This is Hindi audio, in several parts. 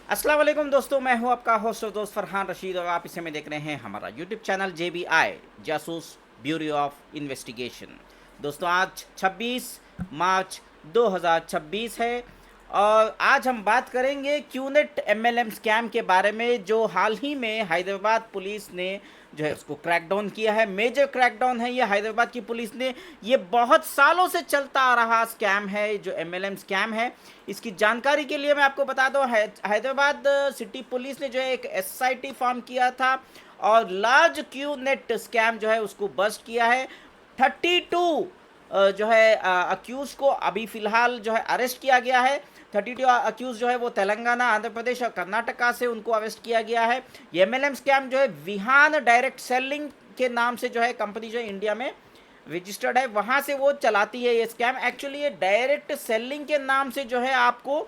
अस्सलाम वालेकुम दोस्तों, मैं हूं आपका होस्ट और दोस्त फरहान रशीद और आप इसे में देख रहे हैं हमारा यूट्यूब चैनल JBI जासूस ब्यूरो ऑफ इन्वेस्टिगेशन। दोस्तों आज 26 मार्च 2026 है और आज हम बात करेंगे क्यूनेट MLM स्कैम के बारे में, जो हाल ही में हैदराबाद पुलिस ने जो है उसको क्रैकडाउन किया है। मेजर क्रैकडाउन है ये हैदराबाद की पुलिस ने। ये बहुत सालों से चलता आ रहा स्कैम है जो MLM स्कैम है। इसकी जानकारी के लिए मैं आपको बता दूं, हैदराबाद सिटी पुलिस ने जो है एक SIT फॉर्म किया था और लार्ज क्यू नेट स्कैम जो है उसको बस्ट किया है। 32 जो है अक्यूज को अभी फिलहाल जो है अरेस्ट किया गया है। 32 अक्यूज जो है वो तेलंगाना, आंध्र प्रदेश और कर्नाटका से उनको अरेस्ट किया गया है। ये MLM स्कैम जो है विहान डायरेक्ट सेलिंग के नाम से जो है कंपनी जो है इंडिया में रजिस्टर्ड है, वहाँ से वो चलाती है ये स्कैम। एक्चुअली ये डायरेक्ट सेलिंग के नाम से जो है आपको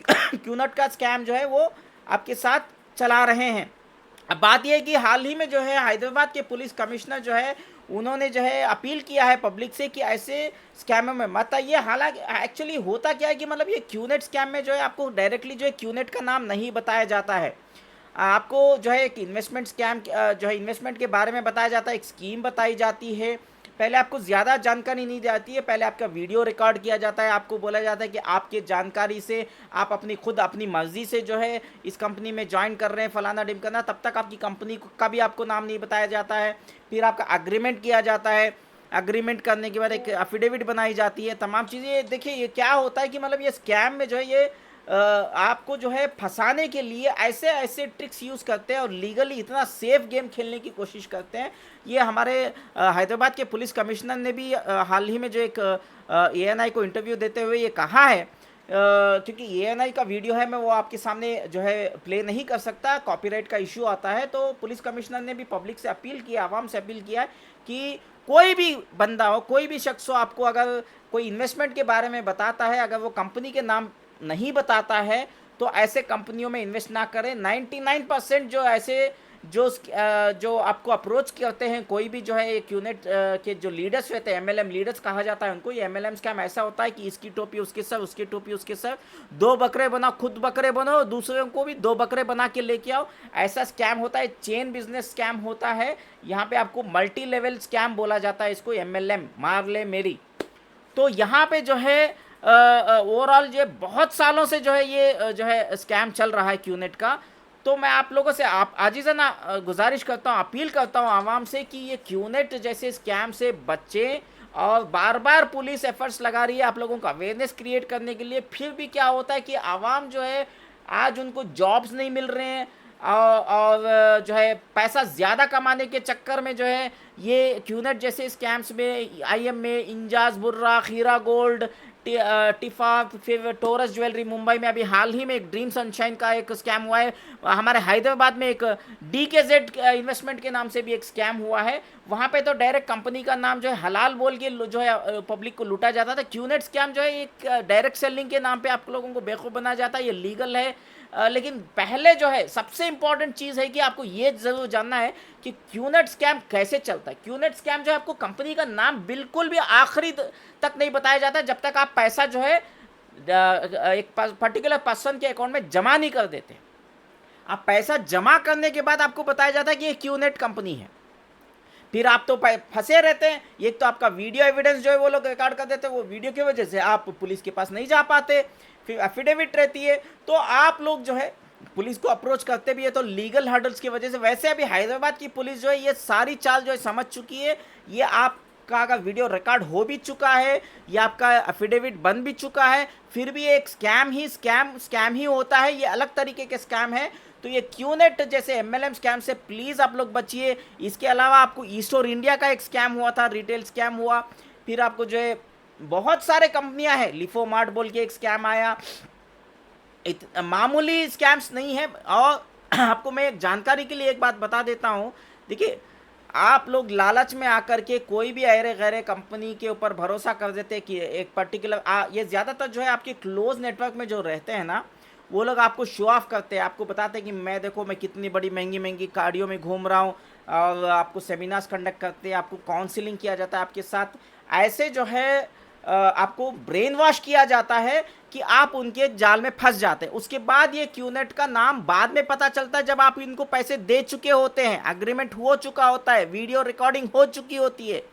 क्यूनट का स्कैम जो है वो आपके साथ चला रहे हैं। अब बात यह है कि हाल ही में जो है हैदराबाद के पुलिस कमिश्नर जो है उन्होंने जो है अपील किया है पब्लिक से कि ऐसे स्कैमों में मत आइए। हालांकि एक्चुअली होता क्या है कि मतलब ये क्यूनेट स्कैम में जो है आपको डायरेक्टली जो है क्यूनेट का नाम नहीं बताया जाता है। आपको जो है एक इन्वेस्टमेंट स्कैम जो है इन्वेस्टमेंट के बारे में बताया जाता है, एक स्कीम बताई जाती है। पहले आपको ज़्यादा जानकारी नहीं जाती है, पहले आपका वीडियो रिकॉर्ड किया जाता है, आपको बोला जाता है कि आपके जानकारी से आप अपनी मर्जी से जो है इस कंपनी में ज्वाइन कर रहे हैं फलाना ढिमकाना, तब तक आपकी कंपनी का भी आपको नाम नहीं बताया जाता है। फिर आपका अग्रीमेंट किया जाता है, अग्रीमेंट करने के बाद एक एफिडेविट बनाई जाती है, तमाम चीज़ें। देखिए ये क्या होता है कि मतलब ये स्कैम में जो है ये आपको जो है फंसाने के लिए ऐसे ऐसे ट्रिक्स यूज़ करते हैं और लीगली इतना सेफ गेम खेलने की कोशिश करते हैं। ये हमारे हैदराबाद के पुलिस कमिश्नर ने भी हाल ही में जो एक ANI को इंटरव्यू देते हुए ये कहा है। क्योंकि ANI का वीडियो है, मैं वो आपके सामने जो है प्ले नहीं कर सकता, कॉपीराइट का इशू आता है। तो पुलिस कमिश्नर ने भी पब्लिक से अपील किया, आवाम से अपील किया है कि कोई भी बंदा हो, कोई भी शख्स हो, आपको अगर कोई इन्वेस्टमेंट के बारे में बताता है, अगर वो कंपनी के नाम नहीं बताता है तो ऐसे कंपनियों में इन्वेस्ट ना करें। 99% जो ऐसे जो आपको अप्रोच करते हैं, कोई भी जो है क्यूनेट के जो लीडर्स रहते हैं, MLM लीडर्स कहा जाता है उनको, ये MLM स्कैम ऐसा होता है कि इसकी टोपी उसके सर, उसकी टोपी उसके सर, 2 बकरे बनाओ, खुद बकरे बनो, दूसरों को भी 2 बकरे बना के लेके आओ। ऐसा स्कैम होता है, चेन बिजनेस स्कैम होता है। यहाँ पे आपको मल्टी लेवल स्कैम बोला जाता है इसको, MLM मार ले मेरी। तो यहाँ पे जो है ओवरऑल जो है बहुत सालों से जो है ये जो है स्कैम चल रहा है क्यूनेट का। तो मैं आप लोगों से आप आजिज़ाना गुजारिश करता हूँ, अपील करता हूँ आवाम से कि ये क्यूनेट जैसे स्कैम से बचें। और बार बार पुलिस एफर्ट्स लगा रही है आप लोगों का अवेयरनेस क्रिएट करने के लिए, फिर भी क्या होता है कि आवाम जो है आज उनको जॉब्स नहीं मिल रहे हैं और जो है पैसा ज़्यादा कमाने के चक्कर में जो है ये क्यूनेट जैसे स्कैम्स में IM में इंजाज बुर्रा, खीरा गोल्ड, टिफा, फिर टोरस ज्वेलरी, मुंबई में अभी हाल ही में एक ड्रीम सनशाइन का एक स्कैम हुआ है। हमारे हैदराबाद में एक DKZ इन्वेस्टमेंट के नाम से भी एक स्कैम हुआ है। वहाँ पे तो डायरेक्ट कंपनी का नाम जो है हलाल बोल के जो है पब्लिक को लूटा जाता था। क्यूनेट स्कैम जो है एक डायरेक्ट सेलिंग के नाम पे आप लोगों को बेवकूफ़ बनाया जाता है, ये लीगल है। लेकिन पहले जो है सबसे इंपॉर्टेंट चीज़ है कि आपको ये ज़रूर जानना है कि क्यूनेट स्कैम कैसे चलता है। क्यूनेट स्कैम जो है आपको कंपनी का नाम बिल्कुल भी आखिरी तक नहीं बताया जाता जब तक आप पैसा जो है एक पर्टिकुलर पर्सन के अकाउंट में जमा नहीं कर देते। आप पैसा जमा करने के बाद आपको बताया जाता है कि ये क्यूनेट कंपनी है। फिर आप तो फंसे रहते हैं। एक तो आपका वीडियो एविडेंस जो है वो लोग रिकॉर्ड कर देते हैं, वो वीडियो की वजह से आप पुलिस के पास नहीं जा पाते। फिर एफिडेविट रहती है, तो आप लोग जो है पुलिस को अप्रोच करते भी है तो लीगल हर्डल्स की वजह से। वैसे अभी हैदराबाद की पुलिस जो है ये सारी चाल जो है समझ चुकी है। ये आपका अगर वीडियो रिकॉर्ड हो भी चुका है, ये आपका एफिडेविट बन भी चुका है, फिर भी एक स्कैम ही होता है, ये अलग तरीके के स्कैम है। तो ये क्यूनेट जैसे MLM स्कैम से प्लीज़ आप लोग बचिए। इसके अलावा आपको ईस्टोर इंडिया का एक स्कैम हुआ था, रिटेल स्कैम हुआ। फिर आपको जो है बहुत सारे कंपनियां हैं, लिफो मार्ट बोल के एक स्कैम आया। मामूली स्कैम्स नहीं है। और आपको मैं एक जानकारी के लिए एक बात बता देता हूँ। देखिए, आप लोग लालच में आकर के कोई भी अरे गैरे कंपनी के ऊपर भरोसा कर देते हैं कि एक पर्टिकुलर ये ज़्यादातर जो है आपके क्लोज नेटवर्क में जो रहते हैं ना, वो लोग आपको शो ऑफ करते हैं, आपको बताते हैं कि मैं देखो मैं कितनी बड़ी महंगी महंगी गाड़ियों में घूम रहा हूँ। और आपको सेमिनार्स कंडक्ट करते हैं, आपको काउंसलिंग किया जाता है आपके साथ। ऐसे जो है आपको ब्रेन वॉश किया जाता है कि आप उनके जाल में फंस जाते हैं। उसके बाद ये क्यूनेट का नाम बाद में पता चलता है जब आप इनको पैसे दे चुके होते हैं, एग्रीमेंट हो चुका होता है, वीडियो रिकॉर्डिंग हो चुकी होती है,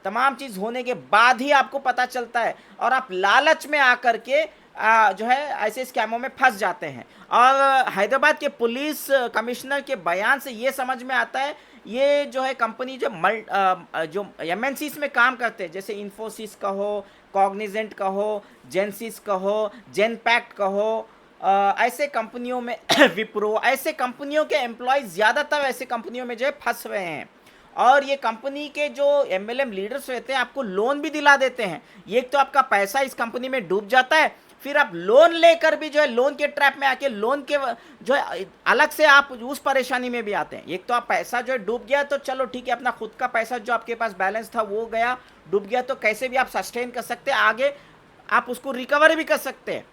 तमाम चीज़ होने के बाद ही आपको पता चलता है और आप लालच में आकर के जो है ऐसे स्कैमों में फंस जाते हैं। और हैदराबाद के पुलिस कमिश्नर के बयान से ये समझ में आता है ये जो है कंपनी जो एमएनसीज में काम करते हैं, जैसे इन्फोसिस का हो, कॉग्निजेंट का हो, जेनसिस का हो, जेनपैक्ट का हो, ऐसे कंपनियों में विप्रो, ऐसे कंपनियों के एम्प्लॉयज़ ज़्यादातर ऐसे कंपनियों में जो है फंस रहे हैं। और ये कंपनी के जो एमएलएम लीडर्स रहते हैं आपको लोन भी दिला देते हैं। एक तो आपका पैसा इस कंपनी में डूब जाता है, फिर आप लोन लेकर भी जो है लोन के ट्रैप में आके लोन के जो है अलग से आप उस परेशानी में भी आते हैं। एक तो आप पैसा जो है डूब गया तो चलो ठीक है, अपना खुद का पैसा जो आपके पास बैलेंस था वो गया, डूब गया, तो कैसे भी आप सस्टेन कर सकते हैं, आगे आप उसको रिकवर भी कर सकते हैं।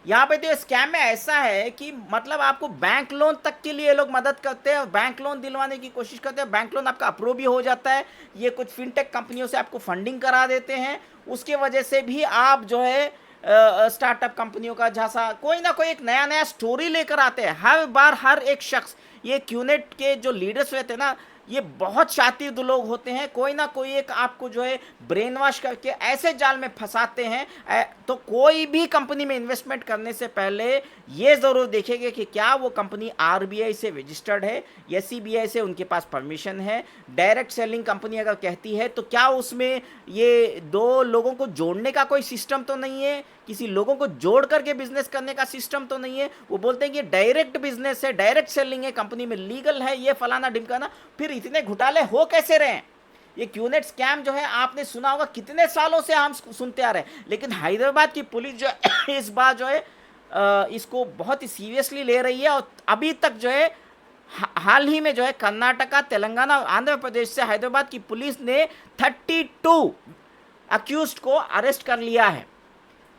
यहाँ पे तो स्कैम में ऐसा है कि मतलब आपको बैंक लोन तक के लिए ये लोग मदद करते हैं और बैंक लोन दिलवाने की कोशिश करते हैं। बैंक लोन आपका अप्रूव भी हो जाता है, ये कुछ फिनटेक कंपनियों से आपको फंडिंग करा देते हैं, उसके वजह से भी आप जो है स्टार्टअप कंपनियों का झांसा कोई ना कोई एक नया नया स्टोरी लेकर आते हैं हर बार। हर एक शख्स, ये क्यूनेट के जो लीडर्स रहते हैं ना, ये बहुत शातिरद लोग होते हैं, कोई ना कोई एक आपको जो है ब्रेन वॉश करके ऐसे जाल में फंसाते हैं। तो कोई भी कंपनी में इन्वेस्टमेंट करने से पहले ये ज़रूर देखेंगे कि क्या वो कंपनी आरबीआई से रजिस्टर्ड है या सीबीआई से उनके पास परमिशन है। डायरेक्ट सेलिंग कंपनी अगर कहती है तो क्या उसमें ये दो लोगों को जोड़ने का कोई सिस्टम तो नहीं है, किसी लोगों को जोड़ करके बिजनेस करने का सिस्टम तो नहीं है। वो बोलते हैं कि डायरेक्ट बिजनेस है, डायरेक्ट सेलिंग है, कंपनी में लीगल है, ये फलाना ढिमकाना। फिर इतने घोटाले हो कैसे रहे हैं? ये क्यूनेट स्कैम जो है आपने सुना होगा, कितने सालों से हम सुनते आ रहे हैं, लेकिन हैदराबाद की पुलिस जो है इस बार जो है इसको बहुत ही सीरियसली ले रही है। और अभी तक जो है हाल ही में जो है कर्नाटका, तेलंगाना और आंध्र प्रदेश से हैदराबाद की पुलिस ने 32 अक्यूज्ड को अरेस्ट कर लिया है।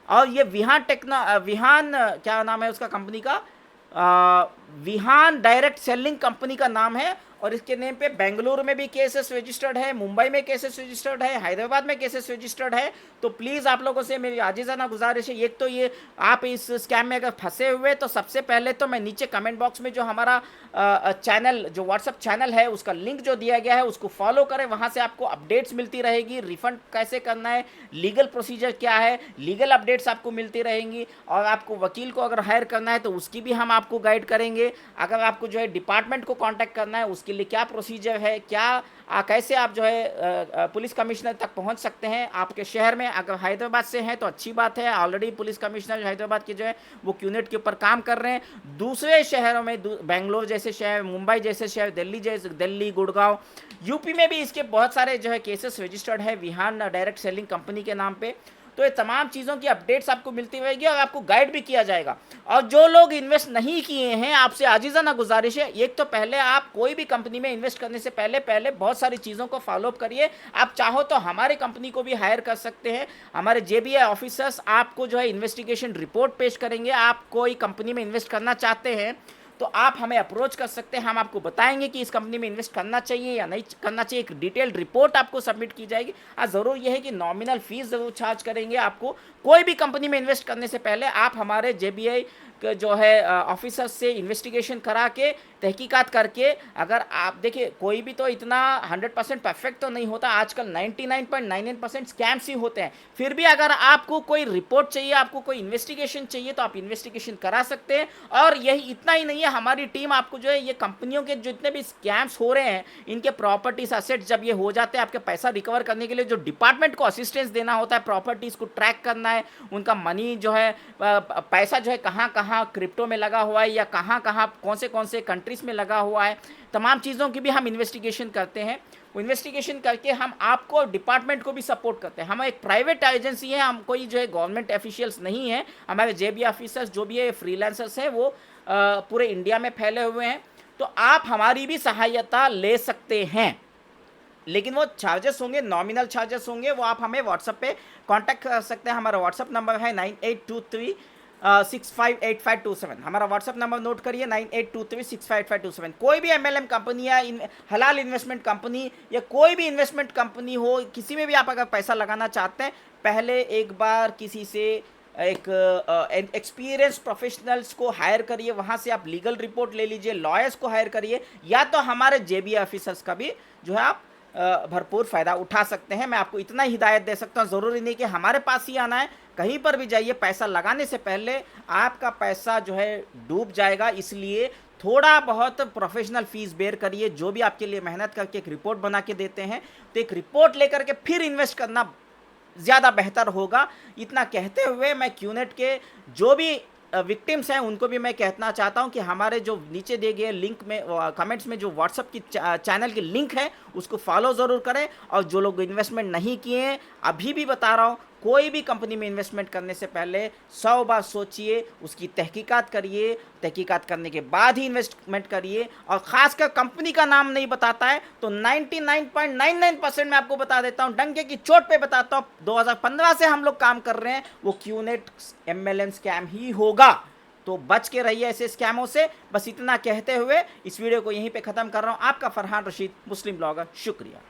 और ये विहान क्या नाम है उसका कंपनी का, विहान डायरेक्ट सेलिंग कंपनी का नाम है। और इसके नेम पे बेंगलुरु में भी केसेस रजिस्टर्ड है, मुंबई में केसेस रजिस्टर्ड है, हैदराबाद में केसेस रजिस्टर्ड है। तो प्लीज़ आप लोगों से मेरी आजिज़ाना गुजारिश है, एक तो ये आप इस स्कैम में अगर फंसे हुए तो सबसे पहले तो मैं नीचे कमेंट बॉक्स में जो हमारा चैनल, जो व्हाट्सअप चैनल है उसका लिंक जो दिया गया है उसको फॉलो करें। वहाँ से आपको अपडेट्स मिलती रहेगी, रिफंड कैसे करना है, लीगल प्रोसीजर क्या है, लीगल अपडेट्स आपको मिलती रहेंगी। और आपको वकील को अगर हायर करना है तो उसकी भी हम आपको गाइड करेंगे। अगर आपको जो है डिपार्टमेंट को कॉन्टैक्ट करना है उसके लिए क्या प्रोसीजर है, क्या कैसे आप जो है पुलिस कमिश्नर तक पहुंच सकते हैं आपके शहर में। अगर हैदराबाद से हैं तो अच्छी बात है, ऑलरेडी पुलिस कमिश्नर हैदराबाद के जो है वो क्यूनेट के ऊपर काम कर रहे हैं। दूसरे शहरों में बेंगलोर जैसे शहर, मुंबई जैसे शहर, दिल्ली, गुड़गांव, यूपी में भी इसके बहुत सारे जो है केसेस रजिस्टर्ड है विहान डायरेक्ट सेलिंग कंपनी के नाम पे। तो ये तमाम चीज़ों की अपडेट्स आपको मिलती रहेगी और आपको गाइड भी किया जाएगा। और जो लोग इन्वेस्ट नहीं किए हैं, आपसे आजीज़ाना गुजारिश है, एक तो पहले आप कोई भी कंपनी में इन्वेस्ट करने से पहले बहुत सारी चीज़ों को फॉलोअप करिए। आप चाहो तो हमारे कंपनी को भी हायर कर सकते हैं, हमारे जेबीआई ऑफिसर्स आपको जो है इन्वेस्टिगेशन रिपोर्ट पेश करेंगे। आप कोई कंपनी में इन्वेस्ट करना चाहते हैं तो आप हमें अप्रोच कर सकते हैं, हम आपको बताएंगे कि इस कंपनी में इन्वेस्ट करना चाहिए या नहीं करना चाहिए। एक डिटेल्ड रिपोर्ट आपको सबमिट की जाएगी। ज़रूर यह है कि नॉमिनल फीस ज़रूर चार्ज करेंगे आपको। कोई भी कंपनी में इन्वेस्ट करने से पहले आप हमारे जेबीआई जो है ऑफिसर्स से इन्वेस्टिगेशन करा के, तहकीकात करके, अगर आप देखिए कोई भी तो इतना 100% परफेक्ट तो नहीं होता, आजकल 99.99% स्कैम्स ही होते हैं। फिर भी अगर आपको कोई रिपोर्ट चाहिए, आपको कोई इन्वेस्टिगेशन चाहिए तो आप इन्वेस्टिगेशन करा सकते हैं। और यही इतना ही नहीं है, हमारी टीम आपको जो है ये कंपनियों के जितने भी स्कैम्स हो रहे हैं, इनके प्रॉपर्टीज असेट्स जब ये हो जाते हैं, आपके पैसा रिकवर करने के लिए जो डिपार्टमेंट को असिस्टेंस देना होता है, प्रॉपर्टीज़ को ट्रैक करना है, उनका मनी जो है पैसा जो है कहाँ कहाँ क्रिप्टो में लगा हुआ है या कहाँ कहाँ कौन से कंट्रीज में लगा हुआ है, तमाम चीज़ों की भी हम इन्वेस्टिगेशन करते हैं। वो इन्वेस्टिगेशन करके हम आपको डिपार्टमेंट को भी सपोर्ट करते हैं। हम एक प्राइवेट एजेंसी है, हम कोई जो है गवर्नमेंट ऑफिशियल्स नहीं है। हमारे जेबी ऑफिसर्स जो भी है फ्रीलांसर्स हैं, वो पूरे इंडिया में फैले हुए हैं। तो आप हमारी भी सहायता ले सकते हैं, लेकिन वो चार्जेस होंगे, नॉमिनल चार्जेस होंगे। वो आप हमें व्हाट्सएप पे कांटेक्ट कर सकते हैं। हमारा व्हाट्सएप नंबर है 9823 9823658527। हमारा व्हाट्सअप नंबर नोट करिए 9823658527। कोई भी एमएलएम कंपनी या हलाल इन्वेस्टमेंट कंपनी या कोई भी इन्वेस्टमेंट कंपनी हो, किसी में भी आप अगर पैसा लगाना चाहते हैं, पहले एक बार किसी से एक एक्सपीरियंस प्रोफेशनल्स को हायर करिए, वहाँ से आप लीगल रिपोर्ट ले लीजिए, लॉयर्स को हायर करिए, या तो हमारे जेबी ऑफिसर्स का भी जो है आप भरपूर फ़ायदा उठा सकते हैं। मैं आपको इतना ही हिदायत दे सकता हूँ, ज़रूरी नहीं कि हमारे पास ही आना है, कहीं पर भी जाइए, पैसा लगाने से पहले आपका पैसा जो है डूब जाएगा, इसलिए थोड़ा बहुत प्रोफेशनल फीस बेयर करिए। जो भी आपके लिए मेहनत करके एक रिपोर्ट बना के देते हैं, तो एक रिपोर्ट लेकर के फिर इन्वेस्ट करना ज़्यादा बेहतर होगा। इतना कहते हुए मैं क्यूनेट के जो भी विक्टिम्स हैं उनको भी मैं कहना चाहता हूं कि हमारे जो नीचे दिए गए लिंक में कमेंट्स में जो व्हाट्सअप की चैनल की लिंक है उसको फॉलो ज़रूर करें। और जो लोग इन्वेस्टमेंट नहीं किए हैं, अभी भी बता रहा हूं, कोई भी कंपनी में इन्वेस्टमेंट करने से पहले 100 बार सोचिए, उसकी तहकीकात करिए, तहकीकात करने के बाद ही इन्वेस्टमेंट करिए। और ख़ासकर कंपनी का नाम नहीं बताता है तो 99.99% मैं आपको बता देता हूं, डंके की चोट पे बताता हूं, 2015 से हम लोग काम कर रहे हैं, वो क्यूनेट एमएलएम स्कैम ही होगा। तो बच के रहिए ऐसे स्कैमों से। बस इतना कहते हुए इस वीडियो को यहीं पे ख़त्म कर रहा हूँ। आपका फरहान रशीद, मुस्लिम ब्लॉगर, शुक्रिया।